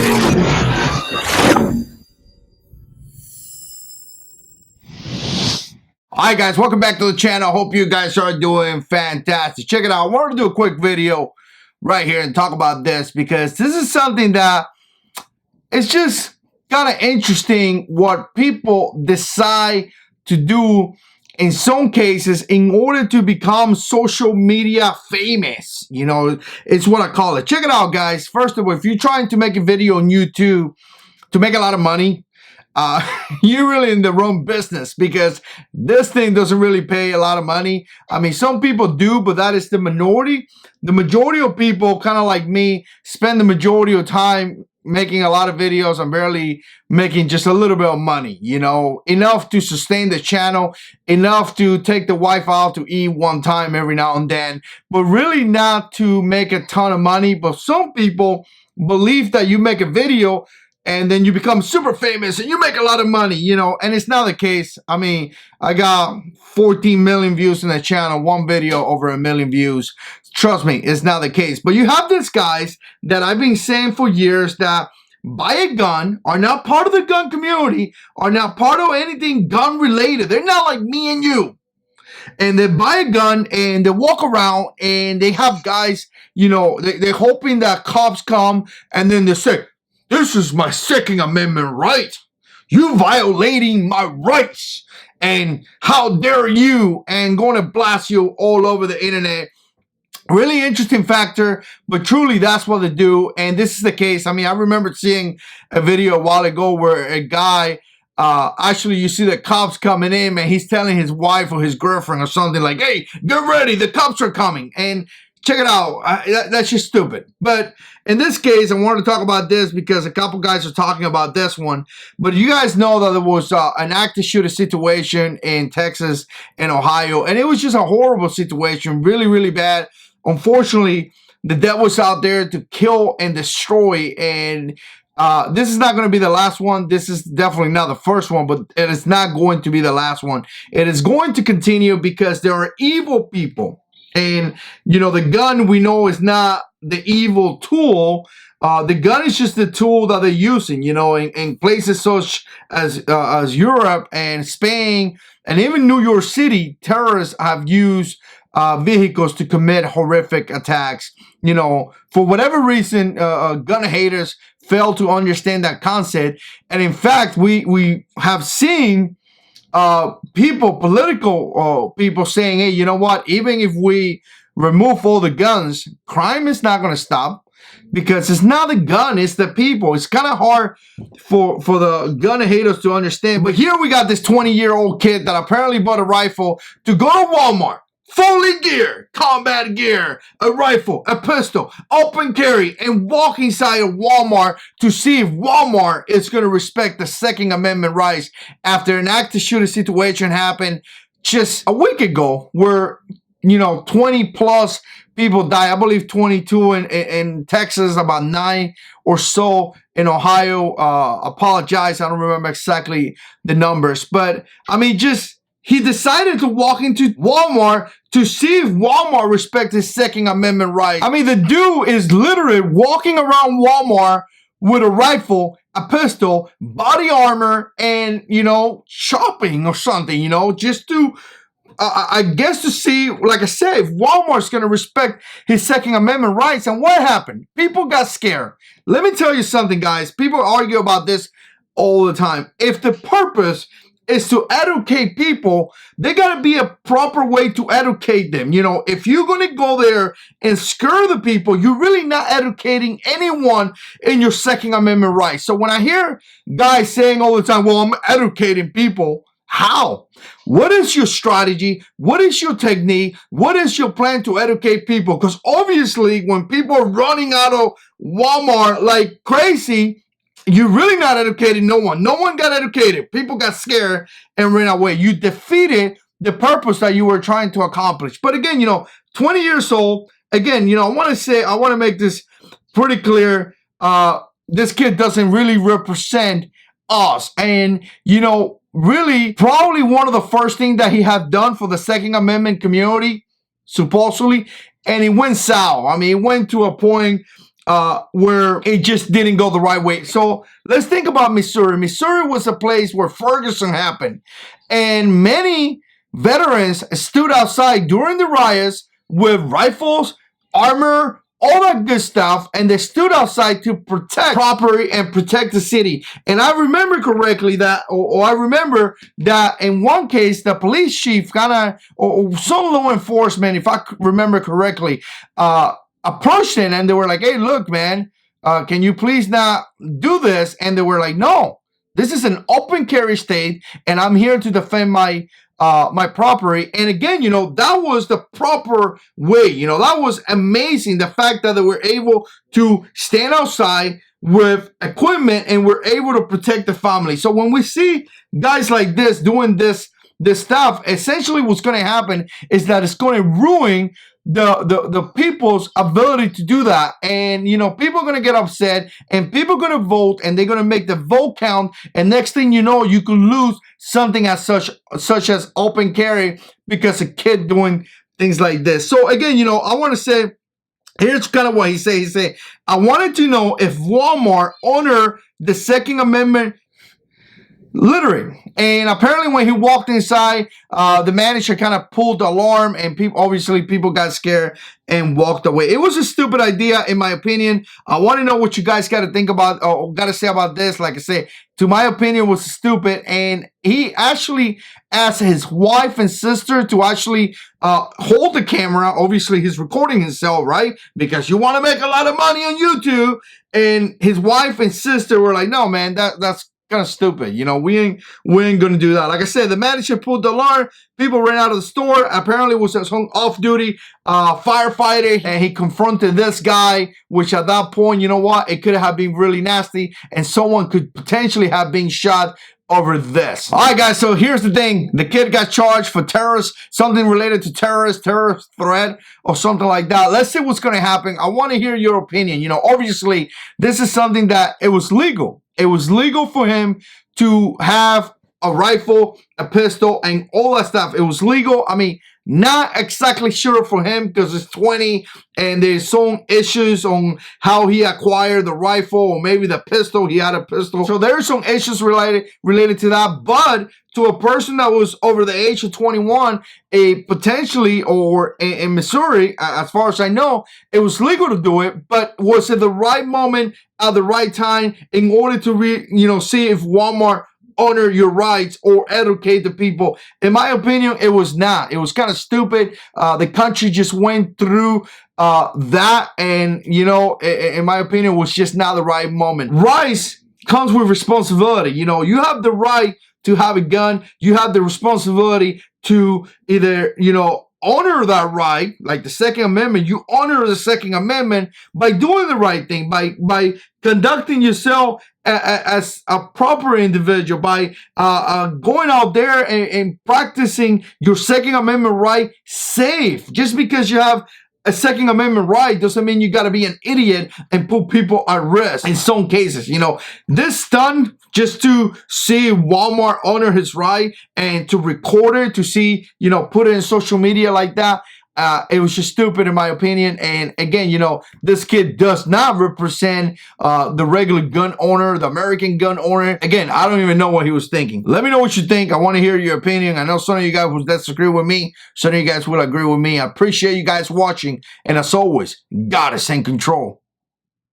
Alright guys, welcome back to the channel. Hope you guys are doing fantastic. Check it out. I wanted to do a quick video right here and talk about this because this is something that it's just kind of interesting what people decide to do in some cases in order to become social media famous. You know, it's what I call it. Check it out, guys. First of all, if you're trying to make a video on YouTube to make a lot of money, you're really in the wrong business because this thing doesn't really pay a lot of money. I mean, some people do, but that is the minority. The majority of people, kind of like me, spend the majority of time making a lot of videos and barely making just a little bit of money, you know, enough to sustain the channel, enough to take the wife out to eat one time every now and then, but really not to make a ton of money. But some people believe that you make a video and then you become super famous and you make a lot of money, you know, and it's not the case. I mean, I got 14 million views in the channel, one video over 1 million views. Trust me, it's not the case. But you have these guys that I've been saying for years that buy a gun, are not part of the gun community, are not part of anything gun related. They're not like me and you. And they buy a gun and they walk around and they have guys, you know, they're hoping that cops come and then they say, "This is my Second Amendment right. You violating my rights. And how dare you?" And going to blast you all over the internet. Really interesting factor, but truly that's what they do. And this is the case. I mean, I remember seeing a video a while ago where a guy, actually you see the cops coming in and he's telling his wife or his girlfriend or something like, "Hey, get ready, the cops are coming." And check it out. That's just stupid. But in this case, I wanted to talk about this because a couple guys are talking about this one. But you guys know that there was an active shooter situation in Texas and Ohio. And it was just a horrible situation. Really, really bad. Unfortunately, the devil's out there to kill and destroy. And this is not going to be the last one. This is definitely not the first one, but it is not going to be the last one. It is going to continue because there are evil people. And, you know, the gun we know is not the evil tool. The gun is just the tool that they're using, you know, in places such as Europe and Spain and even New York City. Terrorists have used vehicles to commit horrific attacks. You know, for whatever reason, gun haters fail to understand that concept. And in fact, we have seen people, political people saying, "Hey, you know what? Even if we remove all the guns, crime is not going to stop because it's not the gun, it's the people." It's kind of hard for the gun haters to understand. But here we got this 20-year-old kid that apparently bought a rifle to go to Walmart. Fully geared, combat gear, a rifle, a pistol, open carry, and walk inside of Walmart to see if Walmart is going to respect the Second Amendment rights after an active shooter situation happened just a week ago where, you know, 20 plus people died. I believe 22 in Texas, about 9 or so in Ohio. Apologize, I don't remember exactly the numbers. But, I mean, just... he decided to walk into Walmart to see if Walmart respects his Second Amendment rights. I mean, the dude is literally walking around Walmart with a rifle, a pistol, body armor, and, you know, shopping or something, you know, just to, I guess to see, like I said, if Walmart's going to respect his Second Amendment rights. And what happened? People got scared. Let me tell you something, guys. People argue about this all the time. If the purpose is to educate people, there got to be a proper way to educate them. You know, if you're going to go there and scare the people, you're really not educating anyone in your Second Amendment rights. So when I hear guys saying all the time, "Well, I'm educating people," how? What is your strategy? What is your technique? What is your plan to educate people? Because obviously when people are running out of Walmart like crazy, you're really not educating no one. No one got educated. People got scared and ran away. You defeated the purpose that you were trying to accomplish. But again, you know, 20 years old. Again, you know, I want to make this pretty clear. This kid doesn't really represent us. And, you know, really probably one of the first things that he had done for the Second Amendment community, supposedly, and it went south. I mean, it went to a point where it just didn't go the right way. So let's think about Missouri. Missouri was a place where Ferguson happened, and many veterans stood outside during the riots with rifles, armor, all that good stuff, and they stood outside to protect property and protect the city. And I remember correctly that, or I remember that in one case, the police chief kind of, or some law enforcement, if I remember correctly, approached him and they were like, hey, look, man, can you please not do this? And they were like, no, this is an open carry state, and I'm here to defend my my property. And again, you know, that was the proper way. You know, that was amazing. The fact that they were able to stand outside with equipment and were able to protect the family. So when we see guys like this doing this stuff, essentially what's going to happen is that it's going to ruin the people's ability to do that. And you know, people are going to get upset, and people are going to vote, and they're going to make the vote count, and next thing you know, you could lose something as such as open carry because a kid doing things like this. So again, you know, I want to say, here's kind of what he said. He said, I wanted to know if Walmart honor the Second Amendment littering. And apparently when he walked inside, the manager kind of pulled the alarm, and people got scared and walked away. It was a stupid idea, in my opinion. I want to know what you guys got to think about, or got to say about this. Like I said, to my opinion, was stupid. And he actually asked his wife and sister to actually hold the camera. Obviously, he's recording himself, right? Because you want to make a lot of money on YouTube. And his wife and sister were like, no, man, that's kind of stupid. You know, we ain't gonna do that. Like I said, the manager pulled the alarm. People ran out of the store. Apparently, it was some off-duty firefighter, and he confronted this guy. Which at that point, you know what? It could have been really nasty, and someone could potentially have been shot over this. All right, guys. So here's the thing: the kid got charged for something related to terrorist threat, or something like that. Let's see what's gonna happen. I want to hear your opinion. You know, obviously, this is something that it was legal. It was legal for him to have a rifle, a pistol, and all that stuff. It was legal. I mean, not exactly sure for him because it's 20 and there's some issues on how he acquired the rifle, or maybe the pistol. He had a pistol. So there are some issues related to that. But to a person that was over the age of 21, potentially, or in Missouri, as far as I know, it was legal to do it. But was it the right moment at the right time in order to see if Walmart honor your rights or educate the people? In my opinion, it was not. It was kind of stupid. The country just went through that, and in my opinion, it was just not the right moment. Rights comes with responsibility. You know, you have the right to have a gun. You have the responsibility to either honor that right, like the Second Amendment. You honor the Second Amendment by doing the right thing, by conducting yourself as a proper individual, by going out there and practicing your Second Amendment right safe. Just because you have a Second Amendment right doesn't mean you got to be an idiot and put people at risk in some cases. This stunt just to see Walmart honor his right and to record it, to see, put it in social media like that. It was just stupid in my opinion. And again, this kid does not represent the regular gun owner, the American gun owner. Again, I don't even know what he was thinking. Let me know what you think. I want to hear your opinion. I know some of you guys will disagree with me. Some of you guys will agree with me. I appreciate you guys watching. And as always, God is in control.